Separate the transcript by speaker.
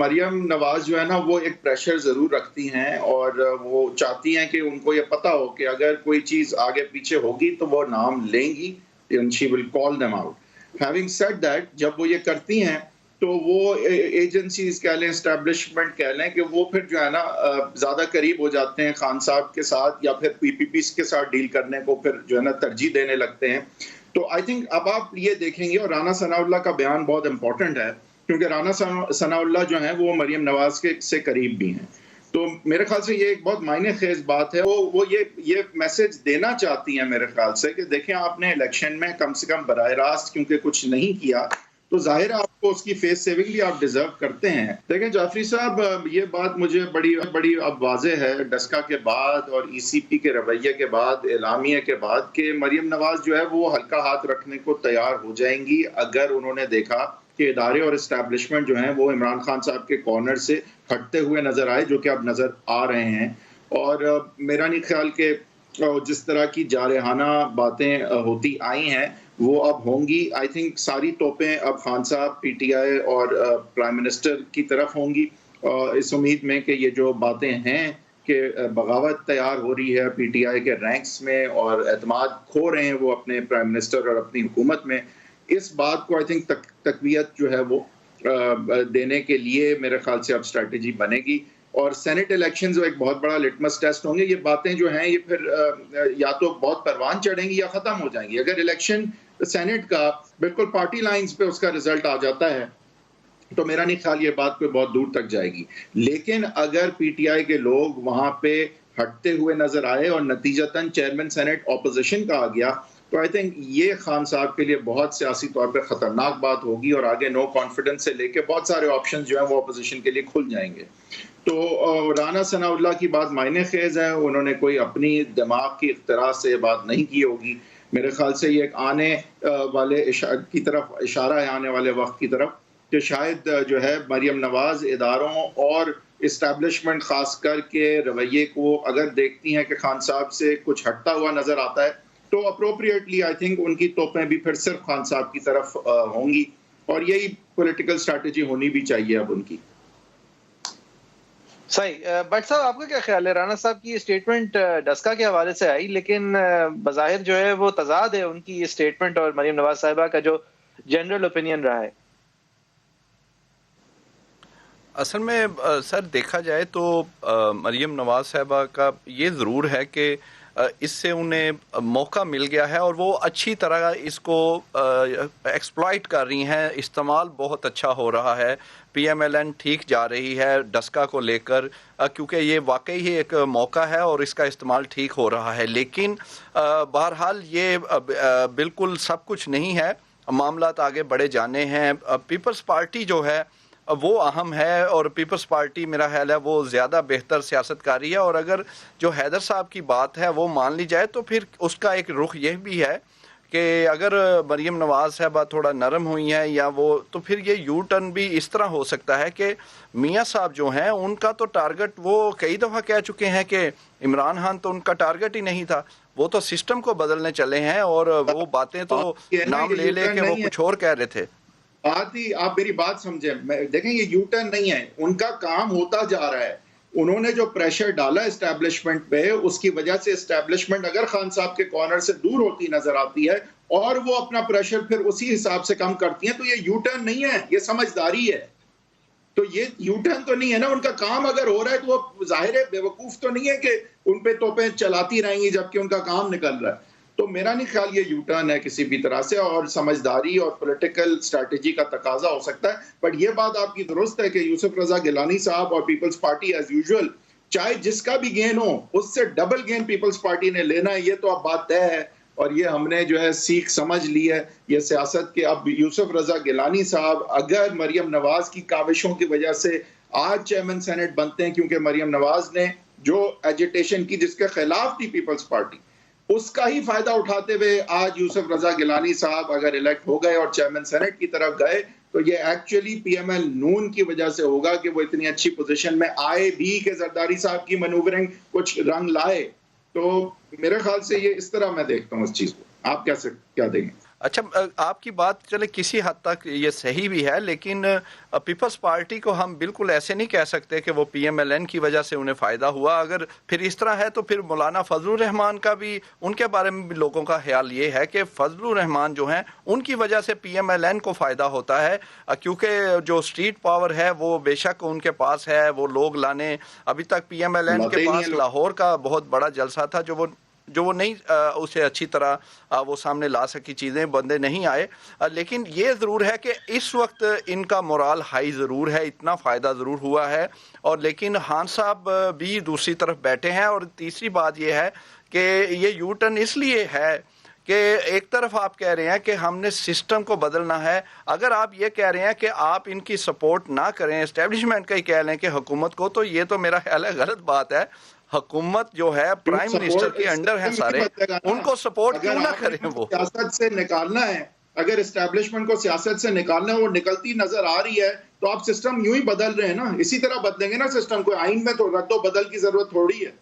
Speaker 1: मरियम नवाज़ जो है ना वो एक प्रेशर ज़रूर रखती हैं और वो चाहती हैं कि उनको ये पता हो कि अगर कोई चीज़ आगे पीछे होगी तो वो नाम लेंगी and she will call them out. Having said that जब वो ये करती हैं तो वो एजेंसीज़ कह लें, एस्टेब्लिशमेंट कह लें कि वो फिर जो है ना ज़्यादा करीब हो जाते हैं खान साहब के साथ या फिर पीपीपी के साथ डील करने को फिर जो है ना तरजीह देने लगते हैं। तो आई थिंक अब आप ये देखेंगे और राना सनाउल्लाह का बयान बहुत इम्पोर्टेंट है क्योंकि राना सनाउल्लाह जो हैं वो मरियम नवाज़ के से करीब भी हैं। तो मेरे ख़्याल से ये एक बहुत मायने ख़ेज़ बात है। वो ये मैसेज देना चाहती हैं मेरे ख़्याल से कि देखें आपने इलेक्शन में कम से कम बराह रास्त क्योंकि कुछ नहीं किया, तो ज़ाहिर है आपको उसकी फेस सेविंग भी आप डिज़र्व करते हैं। देखें जाफ़री साहब ये बात मुझे बड़ी बड़ी अब वाज़ेह है डस्का के बाद और ईसीपी के रवैये के बाद, एलामिया के बाद कि मरियम नवाज़ जो है वो हल्का हाथ रखने को तैयार हो जाएँगी अगर उन्होंने देखा कि इदारे और एस्टैब्लिशमेंट जो हैं वो इमरान खान साहब के कॉर्नर से हटते हुए नज़र आए, जो कि अब नज़र आ रहे हैं। और मेरा नहीं ख्याल कि जिस तरह की जारहाना बातें होती आई हैं वो अब होंगी। आई थिंक सारी तोपें अब खान साहब, पीटीआई और प्राइम मिनिस्टर की तरफ होंगी इस उम्मीद में कि ये जो बातें हैं कि बगावत तैयार हो रही है पीटीआई के रैंक्स में और एतमाद खो रहे हैं वो अपने प्राइम मिनिस्टर और अपनी हुकूमत में, इस बात को आई थिंक तक़वियत जो है वो देने के लिए मेरे ख्याल से अब स्ट्रैटेजी बनेगी। और सेनेट इलेक्शंस एक बहुत बड़ा लिटमस टेस्ट होंगे। ये बातें जो हैं ये फिर या तो बहुत परवान चढ़ेंगी या ख़त्म हो जाएंगी। अगर इलेक्शन सेनेट का बिल्कुल पार्टी लाइन्स पे उसका रिजल्ट आ जाता है तो मेरा नहीं ख्याल ये बात कोई बहुत दूर तक जाएगी। लेकिन अगर पीटीआई के लोग वहाँ पे हटते हुए नज़र आए और नतीजतन चेयरमैन सेनेट ऑपोजिशन का आ गया तो आई थिंक ये खान साहब के लिए बहुत सियासी तौर पे ख़तरनाक बात होगी और आगे नो कॉन्फिडेंस से लेके बहुत सारे ऑप्शंस जो हैं वो अपोजिशन के लिए खुल जाएंगे। तो राना सनाउल्लाह की बात मायने ख़ेज़ है, उन्होंने कोई अपनी दिमाग की इख्तिरा से बात नहीं की होगी। मेरे ख़्याल से ये एक आने वाले की तरफ इशारा है, आने वाले वक्त की तरफ कि शायद जो है मरियम नवाज़ इदारों और इस्टेब्लिशमेंट ख़ास कर के रवैये को अगर देखती हैं कि खान साहब से कुछ हटता हुआ नज़र आता है तो अप्रोप्रिएटली आई थिंक उनकी तोपें भी फिर सिर्फ खान साहब की तरफ होंगी और यही पॉलिटिकल स्ट्रैटेजी होनी भी चाहिए अब उनकी।
Speaker 2: सही। बट साहब आपका क्या ख्याल है, राना साहब की स्टेटमेंट डस्का के हवाले से आई लेकिन बज़ाहिर जो है वो तज़ाद है उनकी ये स्टेटमेंट और मरियम नवाज साहिबा का जो जनरल ओपिनियन रहा है।
Speaker 3: असल में सर देखा जाए तो मरियम नवाज साहिबा का ये ज़रूर है कि इससे उन्हें मौका मिल गया है और वो अच्छी तरह इसको एक्सप्लॉइट कर रही हैं, इस्तेमाल बहुत अच्छा हो रहा है। पीएमएलएन ठीक जा रही है डस्का को लेकर क्योंकि ये वाकई ही एक मौका है और इसका इस्तेमाल ठीक हो रहा है। लेकिन बहरहाल ये बिल्कुल सब कुछ नहीं है, मामलात आगे बढ़े जाने हैं। पीपल्स पार्टी जो है वो अहम है और पीपल्स पार्टी मेरा ख्याल है वो ज़्यादा बेहतर सियासतकारी है और अगर जो हैदर साहब की बात है वो मान ली जाए तो फिर उसका एक रुख यह भी है कि अगर मरियम नवाज साहबा थोड़ा नरम हुई हैं या वो तो फिर ये यू टर्न भी इस तरह हो सकता है कि मियाँ साहब जो हैं उनका तो टारगेट वो कई दफ़ा कह चुके हैं कि इमरान खान तो उनका टारगेट ही नहीं था, वो तो सिस्टम को बदलने चले हैं और वो बातें तो नाम ले ले के वो कुछ और कह रहे थे।
Speaker 1: आदि आप मेरी बात समझें, देखें ये यू टर्न नहीं है, उनका काम होता जा रहा है। उन्होंने जो प्रेशर डाला एस्टैब्लिशमेंट पे उसकी वजह से एस्टैब्लिशमेंट अगर खान साहब के कॉर्नर से दूर होती नजर आती है और वो अपना प्रेशर फिर उसी हिसाब से कम करती हैं तो ये यू टर्न नहीं है, ये समझदारी है। तो ये यू टर्न तो नहीं है ना, उनका काम अगर हो रहा है तो वो जाहिर है बेवकूफ तो नहीं है कि उन पे तोपें चलाती रहेंगी जबकि उनका काम निकल रहा है। तो मेरा नहीं ख्याल ये यू टर्न है किसी भी तरह से और समझदारी और पॉलिटिकल स्ट्रैटेजी का तकाजा हो सकता है। बट ये बात आपकी दुरुस्त है कि यूसुफ रजा गिलानी साहब और पीपल्स पार्टी एज यूजुअल चाहे जिसका भी गेन हो उससे डबल गेन पीपल्स पार्टी ने लेना है, ये तो अब बात तय है और ये हमने जो है सीख समझ ली है ये सियासत के। अब यूसुफ रजा गिलानी साहब अगर मरियम नवाज की काविशों की वजह से आज चेयरमैन सेनेट बनते हैं क्योंकि मरियम नवाज ने जो एजिटेशन की जिसके खिलाफ थी पीपल्स पार्टी उसका ही फायदा उठाते हुए आज यूसुफ रजा गिलानी साहब अगर इलेक्ट हो गए और चेयरमैन सेनेट की तरफ गए तो ये एक्चुअली पीएमएल नून की वजह से होगा कि वो इतनी अच्छी पोजीशन में आए भी कि जरदारी साहब की मैनूवरिंग कुछ रंग लाए। तो मेरे ख्याल से ये इस तरह मैं देखता हूँ इस चीज को। आप क्या देंगे?
Speaker 3: अच्छा, आपकी बात चले किसी हद तक ये सही भी है, लेकिन पीपल्स पार्टी को हम बिल्कुल ऐसे नहीं कह सकते कि वो पीएमएलएन की वजह से उन्हें फ़ायदा हुआ। अगर फिर इस तरह है तो फिर मौलाना फजलुर रहमान का भी, उनके बारे में भी लोगों का ख्याल ये है कि फजलुर रहमान जो हैं उनकी वजह से पीएमएलएन को फ़ायदा होता है, क्योंकि जो स्ट्रीट पावर है वो बेशक उनके पास है। वो लोग लाने, अभी तक पीएमएलएन
Speaker 1: लाते
Speaker 3: के
Speaker 1: ही नहीं
Speaker 3: पास
Speaker 1: है लोग।
Speaker 3: लाहौर का बहुत बड़ा जलसा था जो वो नहीं उसे अच्छी तरह वो सामने ला सकी, चीज़ें बंदे नहीं आए। लेकिन ये ज़रूर है कि इस वक्त इनका मोराल हाई ज़रूर है, इतना फ़ायदा ज़रूर हुआ है। और लेकिन खान साहब भी दूसरी तरफ बैठे हैं। और तीसरी बात ये है कि ये यू टर्न इसलिए है कि एक तरफ आप कह रहे हैं कि हमने सिस्टम को बदलना है। अगर आप ये कह रहे हैं कि आप इनकी सपोर्ट ना करें, एस्टेब्लिशमेंट का ही कह लें कि हुकूमत को, तो ये तो मेरा ख्याल है गलत बात है। हुकूमत जो है प्राइम मिनिस्टर के अंडर है सारे, उनको सपोर्ट क्यों ना करें वो।
Speaker 1: सियासत से निकालना है, अगर एस्टेब्लिशमेंट को सियासत से निकालना है, वो निकलती नजर आ रही है, तो आप सिस्टम यूं ही बदल रहे हैं ना। इसी तरह बदलेंगे ना सिस्टम को, आइन में तो रद्दो बदल की जरूरत थोड़ी है।